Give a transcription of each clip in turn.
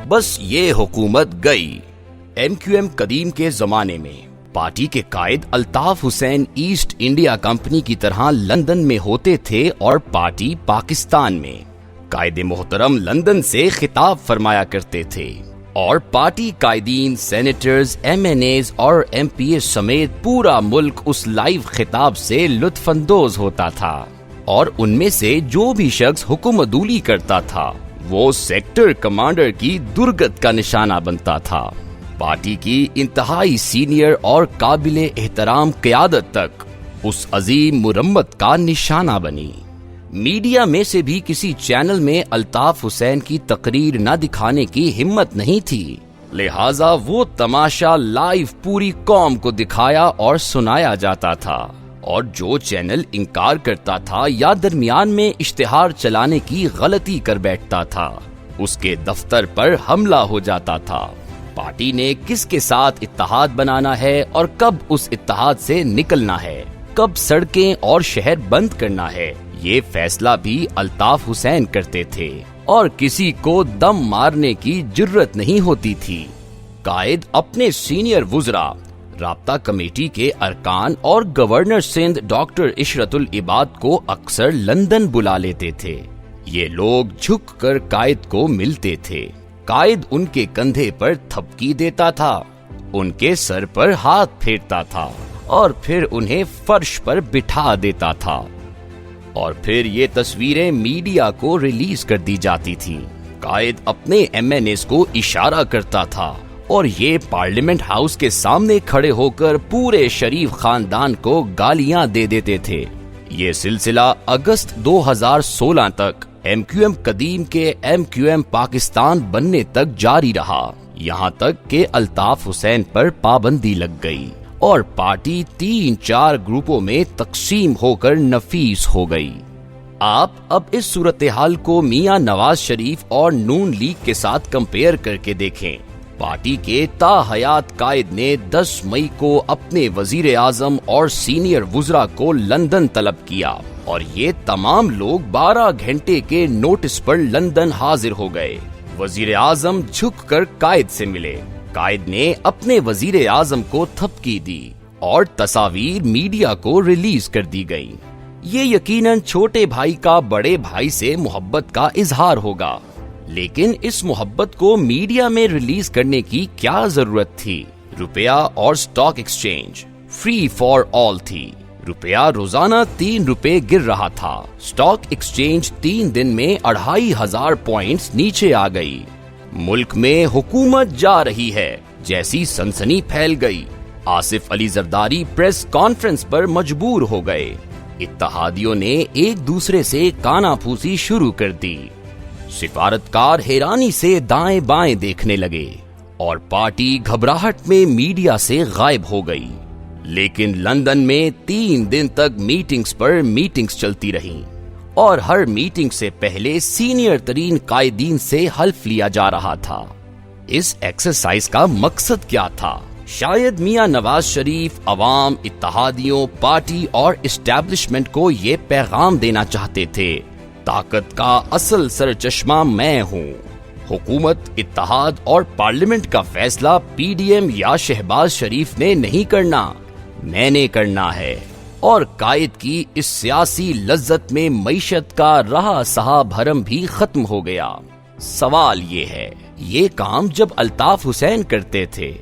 بس یہ حکومت گئی۔ ایم کیو ایم قدیم کے زمانے میں پارٹی کے قائد Altaf Hussain East India company کی طرح لندن میں ہوتے تھے اور پارٹی پاکستان میں۔ قائد محترم لندن سے خطاب فرمایا کرتے تھے اور پارٹی قائدین، سینیٹرز، ایم این ایز اور ایم پی اے سمیت پورا ملک اس لائیو خطاب سے لطف اندوز ہوتا تھا، اور ان میں سے جو بھی شخص حکم عدولی کرتا تھا وہ سیکٹر کمانڈر کی درگت کا نشانہ بنتا تھا۔ پارٹی کی انتہائی سینئر اور قابل احترام قیادت تک اس عظیم مرمت کا نشانہ بنی۔ میڈیا میں سے بھی کسی چینل میں الطاف حسین کی تقریر نہ دکھانے کی ہمت نہیں تھی، لہٰذا وہ تماشا لائیو پوری قوم کو دکھایا اور سنایا جاتا تھا، اور جو چینل انکار کرتا تھا یا درمیان میں اشتہار چلانے کی غلطی کر بیٹھتا تھا اس کے دفتر پر حملہ ہو جاتا تھا۔ پارٹی نے کس کے ساتھ اتحاد بنانا ہے اور کب اس اتحاد سے نکلنا ہے، کب سڑکیں اور شہر بند کرنا ہے، یہ فیصلہ بھی الطاف حسین کرتے تھے، اور کسی کو دم مارنے کی جرت نہیں ہوتی تھی۔ قائد اپنے سینئر وزراء، رابطہ کمیٹی کے ارکان اور گورنر سندھ ڈاکٹر عشرت العباد کو اکثر لندن بلا لیتے تھے۔ یہ لوگ جھک کر قائد کو ملتے تھے۔ قائد ان کے کندھے پر تھپکی دیتا تھا، ان کے سر پر ہاتھ پھیرتا تھا اور پھر انہیں فرش پر بٹھا دیتا تھا، اور پھر یہ تصویریں میڈیا کو ریلیز کر دی جاتی تھیں۔ قائد اپنے ایم این ایز کو اشارہ کرتا تھا اور یہ پارلیمنٹ ہاؤس کے سامنے کھڑے ہو کر پورے شریف خاندان کو گالیاں دے دیتے تھے۔ یہ سلسلہ اگست 2016 تک ایم کیو ایم قدیم کے ایم کیو ایم پاکستان بننے تک جاری رہا، یہاں تک کہ الطاف حسین پر پابندی لگ گئی اور پارٹی 3-4 گروپوں میں تقسیم ہو کر نفیس ہو گئی۔ آپ اب اس صورتحال کو میاں نواز شریف اور نون لیگ کے ساتھ کمپیئر کر کے دیکھیں۔ پارٹی کے تا حیات قائد نے 10 مئی کو اپنے وزیر اعظم اور سینئر وزراء کو لندن طلب کیا، اور یہ تمام لوگ 12 گھنٹے کے نوٹس پر لندن حاضر ہو گئے۔ وزیر اعظم جھک کر قائد سے ملے، قائد نے اپنے وزیر اعظم کو تھپکی دی اور تصاویر میڈیا کو ریلیز کر دی گئیں۔ یہ یقیناً چھوٹے بھائی کا بڑے بھائی سے محبت کا اظہار ہوگا، لیکن اس محبت کو میڈیا میں ریلیز کرنے کی کیا ضرورت تھی؟ روپیہ اور stock exchange free for all تھی۔ روپیہ روزانہ 3 روپے گر رہا تھا، سٹاک ایکسچینج 3 دن میں 2500 پوائنٹس نیچے آ گئی۔ ملک میں حکومت جا رہی ہے جیسی سنسنی پھیل گئی۔ آصف علی زرداری پریس کانفرنس پر مجبور ہو گئے۔ اتحادیوں نے ایک دوسرے سے کانا پھوسی شروع کر دی۔ سفارتکار حیرانی سے دائیں بائیں دیکھنے لگے اور پارٹی گھبراہٹ میں میڈیا سے غائب ہو گئی۔ لیکن لندن میں 3 دن تک میٹنگز پر میٹنگز چلتی رہیں، اور ہر میٹنگ سے پہلے سینئر ترین قائدین سے حلف لیا جا رہا تھا۔ اس ایکسرسائز کا مقصد کیا تھا؟ شاید میاں نواز شریف عوام، اتحادیوں، پارٹی اور اسٹیبلشمنٹ کو یہ پیغام دینا چاہتے تھے: طاقت کا اصل سرچشمہ میں ہوں۔ حکومت، اتحاد اور پارلیمنٹ کا فیصلہ پی ڈی ایم یا شہباز شریف نے نہیں کرنا، میں نے کرنا ہے۔ اور قائد کی اس سیاسی لذت میں معیشت کا رہا سہا بھرم بھی ختم ہو گیا۔ سوال یہ ہے، یہ کام جب الطاف حسین کرتے تھے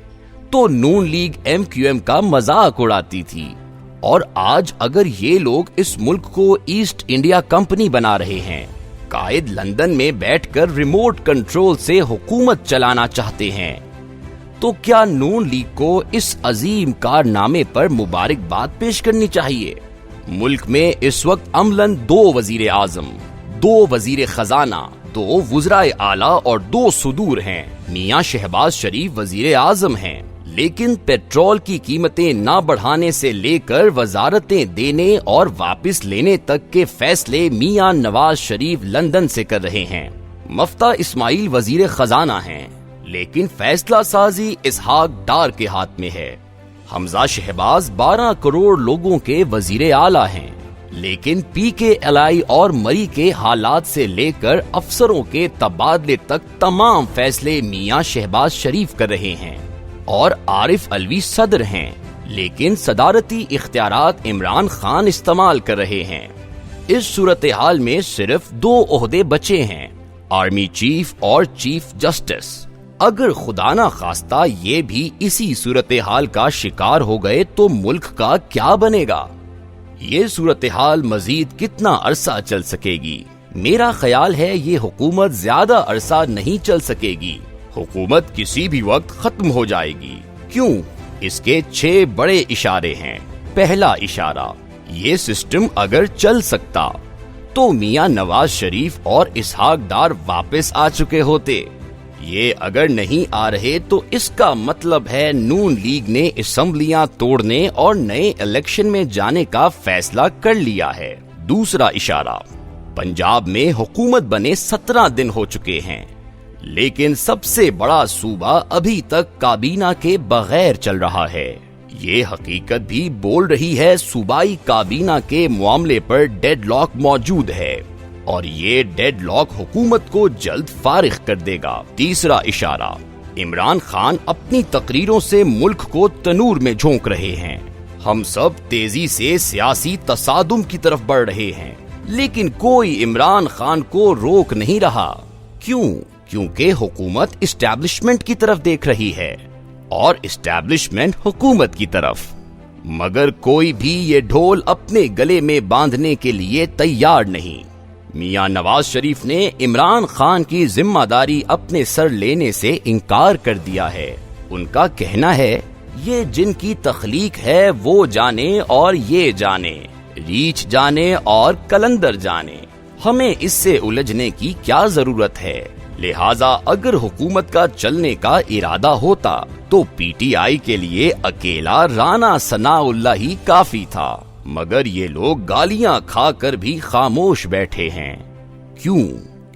تو نون لیگ ایم کیو ایم کا مذاق اڑاتی تھی، اور آج اگر یہ لوگ اس ملک کو ایسٹ انڈیا کمپنی بنا رہے ہیں، قائد لندن میں بیٹھ کر ریموٹ کنٹرول سے حکومت چلانا چاہتے ہیں، تو کیا نون لیگ کو اس عظیم کارنامے پر مبارکباد پیش کرنی چاہیے؟ ملک میں اس وقت عملاً 2 وزیر اعظم، 2 وزیر خزانہ، 2 وزرائے اعلیٰ اور 2 صدور ہیں۔ میاں شہباز شریف وزیر اعظم ہیں، لیکن پیٹرول کی قیمتیں نہ بڑھانے سے لے کر وزارتیں دینے اور واپس لینے تک کے فیصلے میاں نواز شریف لندن سے کر رہے ہیں۔ مفتہ اسماعیل وزیر خزانہ ہیں، لیکن فیصلہ سازی اسحاق ڈار کے ہاتھ میں ہے۔ حمزہ شہباز 12 کروڑ لوگوں کے وزیر اعلیٰ ہیں، لیکن پی کے ایل آئی اور مری کے حالات سے لے کر افسروں کے تبادلے تک تمام فیصلے میاں شہباز شریف کر رہے ہیں اور عارف علوی صدر ہیں، لیکن صدارتی اختیارات عمران خان استعمال کر رہے ہیں۔ اس صورتحال میں صرف 2 عہدے بچے ہیں، آرمی چیف اور چیف جسٹس۔ اگر خدا نہ خواستہ یہ بھی اسی صورتحال کا شکار ہو گئے تو ملک کا کیا بنے گا؟ یہ صورتحال مزید کتنا عرصہ چل سکے گی؟ میرا خیال ہے یہ حکومت زیادہ عرصہ نہیں چل سکے گی۔ حکومت کسی بھی وقت ختم ہو جائے گی۔ کیوں؟ اس کے 6 بڑے اشارے ہیں۔ پہلا اشارہ، یہ سسٹم اگر چل سکتا تو میاں نواز شریف اور اسحاق ڈار واپس آ چکے ہوتے۔ یہ اگر نہیں آ رہے تو اس کا مطلب ہے نون لیگ نے اسمبلیاں توڑنے اور نئے الیکشن میں جانے کا فیصلہ کر لیا ہے۔ دوسرا اشارہ، پنجاب میں حکومت بنے 17 دن ہو چکے ہیں، لیکن سب سے بڑا صوبہ ابھی تک کابینہ کے بغیر چل رہا ہے۔ یہ حقیقت بھی بول رہی ہے صوبائی کابینہ کے معاملے پر ڈیڈ لاک موجود ہے، اور یہ ڈیڈ لاک حکومت کو جلد فارغ کر دے گا۔ تیسرا اشارہ، عمران خان اپنی تقریروں سے ملک کو تنور میں جھونک رہے ہیں۔ ہم سب تیزی سے سیاسی تصادم کی طرف بڑھ رہے ہیں، لیکن کوئی عمران خان کو روک نہیں رہا۔ کیوں؟ کیونکہ حکومت اسٹیبلشمنٹ کی طرف دیکھ رہی ہے اور اسٹیبلشمنٹ حکومت کی طرف، مگر کوئی بھی یہ ڈھول اپنے گلے میں باندھنے کے لیے تیار نہیں۔ میاں نواز شریف نے عمران خان کی ذمہ داری اپنے سر لینے سے انکار کر دیا ہے۔ ان کا کہنا ہے، یہ جن کی تخلیق ہے وہ جانے اور یہ جانے، ریچھ جانے اور کلندر جانے، ہمیں اس سے الجھنے کی کیا ضرورت ہے؟ لہٰذا اگر حکومت کا چلنے کا ارادہ ہوتا تو پی ٹی آئی کے لیے اکیلا رانا ثناء اللہ ہی کافی تھا، مگر یہ لوگ گالیاں کھا کر بھی خاموش بیٹھے ہیں۔ کیوں؟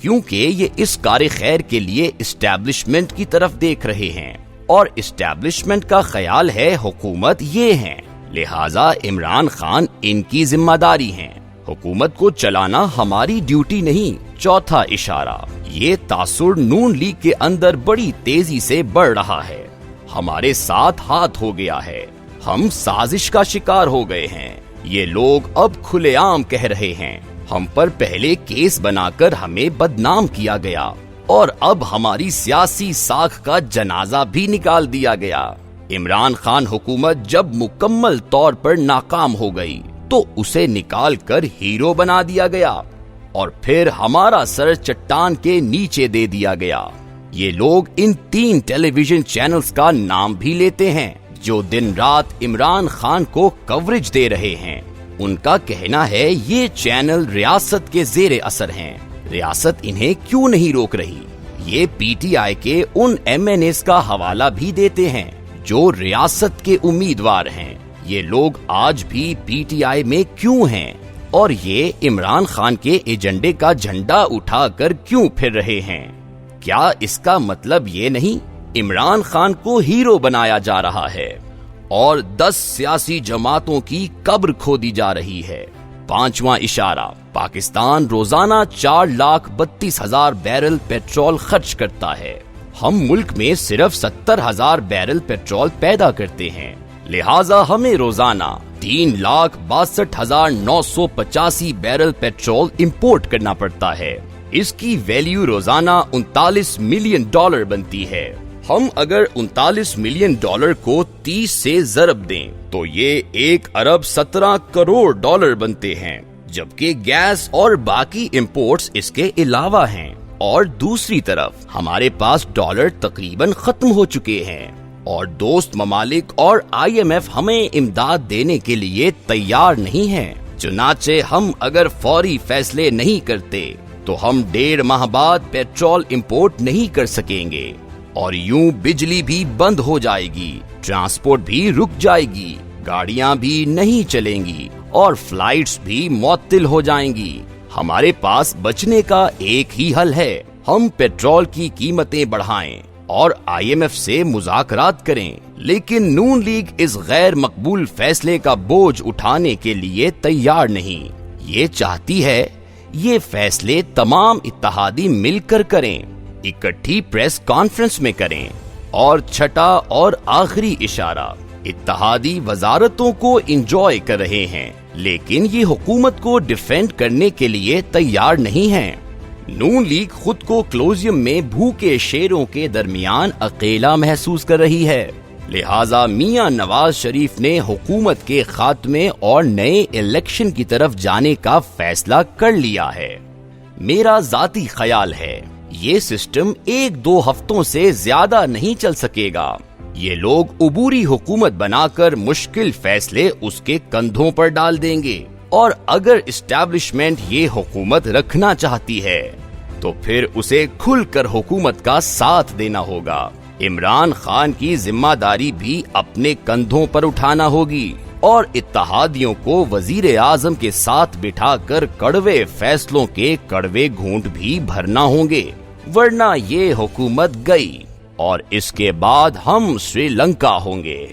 کیونکہ یہ اس کار خیر کے لیے اسٹیبلشمنٹ کی طرف دیکھ رہے ہیں، اور اسٹیبلشمنٹ کا خیال ہے حکومت یہ ہیں، لہٰذا عمران خان ان کی ذمہ داری ہیں۔ حکومت کو چلانا ہماری ڈیوٹی نہیں۔ چوتھا اشارہ، یہ تاثر نون لیگ کے اندر بڑی تیزی سے بڑھ رہا ہے، ہمارے ساتھ ہاتھ ہو گیا ہے، ہم سازش کا شکار ہو گئے ہیں۔ یہ لوگ اب کھلے عام کہہ رہے ہیں، ہم پر پہلے کیس بنا کر ہمیں بدنام کیا گیا، اور اب ہماری سیاسی ساکھ کا جنازہ بھی نکال دیا گیا۔ عمران خان حکومت جب مکمل طور پر ناکام ہو گئی تو اسے نکال کر ہیرو بنا دیا گیا، اور پھر ہمارا سر چٹان کے نیچے دے دیا گیا۔ یہ لوگ ان 3 ٹیلی ویژن چینلز کا نام بھی لیتے ہیں جو دن رات عمران خان کو کوریج دے رہے ہیں۔ ان کا کہنا ہے یہ چینل ریاست کے زیر اثر ہیں، ریاست انہیں کیوں نہیں روک رہی؟ یہ پی ٹی آئی کے ان ایم این ایز کا حوالہ بھی دیتے ہیں جو ریاست کے امیدوار ہیں۔ یہ لوگ آج بھی پی ٹی آئی میں کیوں ہیں، اور یہ عمران خان کے ایجنڈے کا جھنڈا اٹھا کر کیوں پھر رہے ہیں؟ کیا اس کا مطلب یہ نہیں عمران خان کو ہیرو بنایا جا رہا ہے اور 10 سیاسی جماعتوں کی قبر کھودی جا رہی ہے؟ پانچواں اشارہ، پاکستان روزانہ 4,32,000 بیرل پیٹرول خرچ کرتا ہے، ہم ملک میں صرف 70,000 بیرل پیٹرول پیدا کرتے ہیں، لہٰذا ہمیں روزانہ 3,62,985 بیرل پیٹرول امپورٹ کرنا پڑتا ہے۔ اس کی ویلیو روزانہ $39 ملین بنتی ہے۔ ہم اگر $39 ملین کو 30 سے ضرب دیں تو یہ 1,17 کروڑ بنتے ہیں، جبکہ گیس اور باقی امپورٹس اس کے علاوہ ہیں، اور دوسری طرف ہمارے پاس ڈالر تقریباً ختم ہو چکے ہیں، اور دوست ممالک اور آئی ایم ایف ہمیں امداد دینے کے لیے تیار نہیں ہیں۔ چنانچہ ہم اگر فوری فیصلے نہیں کرتے تو ہم 1.5 ماہ بعد پیٹرول امپورٹ نہیں کر سکیں گے، اور یوں بجلی بھی بند ہو جائے گی، ٹرانسپورٹ بھی رک جائے گی، گاڑیاں بھی نہیں چلیں گی، اور فلائٹس بھی معطل ہو جائیں گی۔ ہمارے پاس بچنے کا ایک ہی حل ہے، ہم پیٹرول کی قیمتیں بڑھائیں اور آئی ایم ایف سے مذاکرات کریں، لیکن نون لیگ اس غیر مقبول فیصلے کا بوجھ اٹھانے کے لیے تیار نہیں۔ یہ چاہتی ہے یہ فیصلے تمام اتحادی مل کر کریں، اکٹھی پریس کانفرنس میں کریں۔ اور چھٹا اور آخری اشارہ، اتحادی وزارتوں کو انجوائے کر رہے ہیں لیکن یہ حکومت کو ڈیفینڈ کرنے کے لیے تیار نہیں ہیں۔ نون لیگ خود کو کلوزیم میں بھوکے شیروں کے درمیان اکیلا محسوس کر رہی ہے، لہٰذا میاں نواز شریف نے حکومت کے خاتمے اور نئے الیکشن کی طرف جانے کا فیصلہ کر لیا ہے۔ میرا ذاتی خیال ہے یہ سسٹم 1-2 ہفتوں سے زیادہ نہیں چل سکے گا۔ یہ لوگ عبوری حکومت بنا کر مشکل فیصلے اس کے کندھوں پر ڈال دیں گے، اور اگر اسٹیبلشمنٹ یہ حکومت رکھنا چاہتی ہے تو پھر اسے کھل کر حکومت کا ساتھ دینا ہوگا۔ عمران خان کی ذمہ داری بھی اپنے کندھوں پر اٹھانا ہوگی اور اتحادیوں کو وزیر اعظم کے ساتھ بٹھا کر کڑوے فیصلوں کے کڑوے گھونٹ بھی بھرنا ہوں گے، ورنہ یہ حکومت گئی اور اس کے بعد ہم سری لنکا ہوں گے۔